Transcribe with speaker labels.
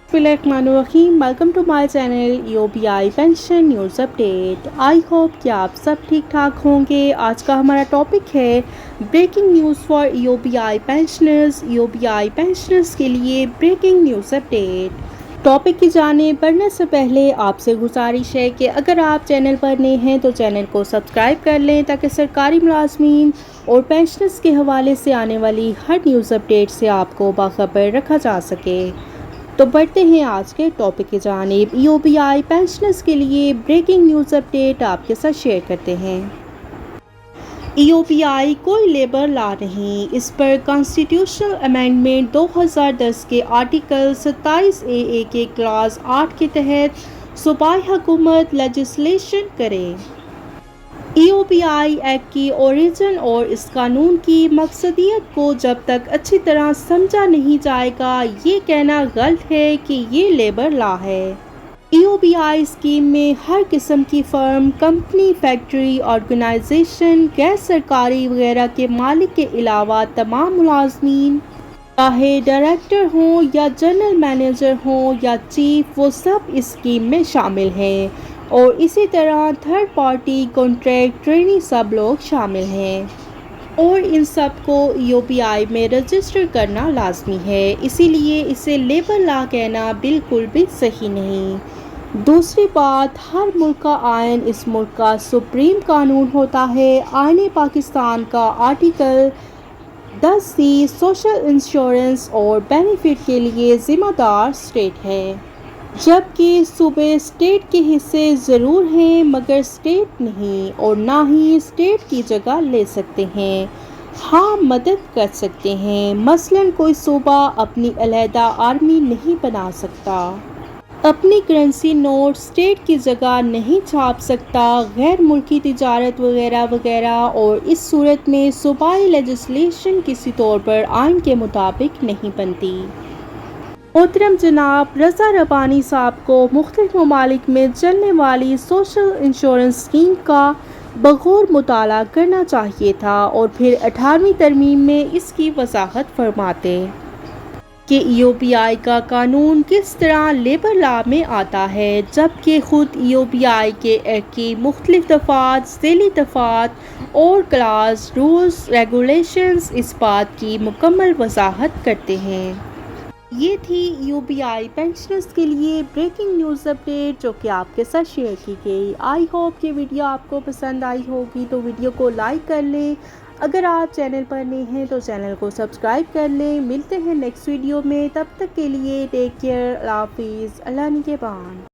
Speaker 1: बिस्मिल्लाहिर्रहमानिर्रहीम। Welcome to my channel EOBI pension news update. I hope कि आप सब ठीक ठाक होंगे। आज का हमारा टॉपिक है breaking news for EOBI pensioners. EOBI pensioners के लिए ब्रेकिंग न्यूज़ अपडेट। टॉपिक की जाने बढ़ने से पहले आपसे गुजारिश है कि अगर आप चैनल पर नए हैं तो चैनल को सब्सक्राइब कर लें ताकि सरकारी मुलाजमीन और पेंशनर्स के हवाले से आने वाली हर न्यूज़ अपडेट से आपको बाखबर रखा जा सके। तो बढ़ते हैं आज के टॉपिक की जानिब। ईओबीआई पेंशनर्स के लिए ब्रेकिंग न्यूज़ अपडेट आपके साथ शेयर करते हैं। ईओबीआई कोई लेबर लॉ नहीं, इस पर कॉन्स्टिट्यूशनल अमेंडमेंट 2010 के आर्टिकल 27 ए के क्लास 8 के तहत सूबाई हुकूमत लेजिस्लेशन करे। ईओबीआई एक्ट की ओरिजिन और इस कानून की मकसदियत को जब तक अच्छी तरह समझा नहीं जाएगा, ये कहना गलत है कि ये लेबर लॉ है। ईओबीआई स्कीम में हर किस्म की फर्म, कंपनी, फैक्ट्री, ऑर्गेनाइजेशन, गैर सरकारी वगैरह के मालिक के अलावा तमाम मुलाजमीन, चाहे डायरेक्टर हों या जनरल मैनेजर हों या चीफ, वो सब इस स्कीम में शामिल हैं। और इसी तरह थर्ड पार्टी, कॉन्ट्रैक्ट, ट्रेनी सब लोग शामिल हैं और इन सब को ईओबीआई में रजिस्टर करना लाजमी है। इसीलिए इसे लेबर लॉ कहना बिल्कुल भी सही नहीं। दूसरी बात, हर मुल्क का आइन इस मुल्क का सुप्रीम कानून होता है। आईन पाकिस्तान का आर्टिकल 10C सोशल इंश्योरेंस और बेनिफिट के लिए ज़िम्मेदार स्टेट है, जबकि सूबे स्टेट के हिस्से ज़रूर हैं मगर स्टेट नहीं, और ना ही स्टेट की जगह ले सकते हैं। हाँ, मदद कर सकते हैं। मसलन कोई सूबा अपनी अलहदा आर्मी नहीं बना सकता, अपनी करेंसी नोट स्टेट की जगह नहीं छाप सकता, गैर मुल्की तिजारत वगैरह वगैरह। और इस सूरत में सूबाई लेजिस्लेशन किसी तौर पर आइन के मुताबिक नहीं बनती। मोहतरम जनाब रज़ा रब्बानी साहब को मुख्तलिफ ममालिक में चलने वाली सोशल इंश्योरेंस स्कीम का बगौर मुताला करना चाहिए था और फिर 18वीं तरमीम में इसकी वजाहत फरमाते कि ईओबीआई का कानून किस तरह लेबर लॉ में आता है, जबकि ख़ुद ईओबीआई के एक्ट की मुख्तलिफ दफ़ात, ज़ैली दफ़ात और क्लास, रूल्स, रेगुलेशंस इस बात की मुकम्मल वजाहत करते हैं। ये थी ईओबीआई पेंशनर्स के लिए ब्रेकिंग न्यूज़ अपडेट जो कि आपके साथ शेयर की गई। आई होप कि वीडियो आपको पसंद आई होगी, तो वीडियो को लाइक कर लें। अगर आप चैनल पर नए हैं तो चैनल को सब्सक्राइब कर लें। मिलते हैं नेक्स्ट वीडियो में, तब तक के लिए टेक केयर, अल्लाह हाफिज़, अल्लाह निगहबान।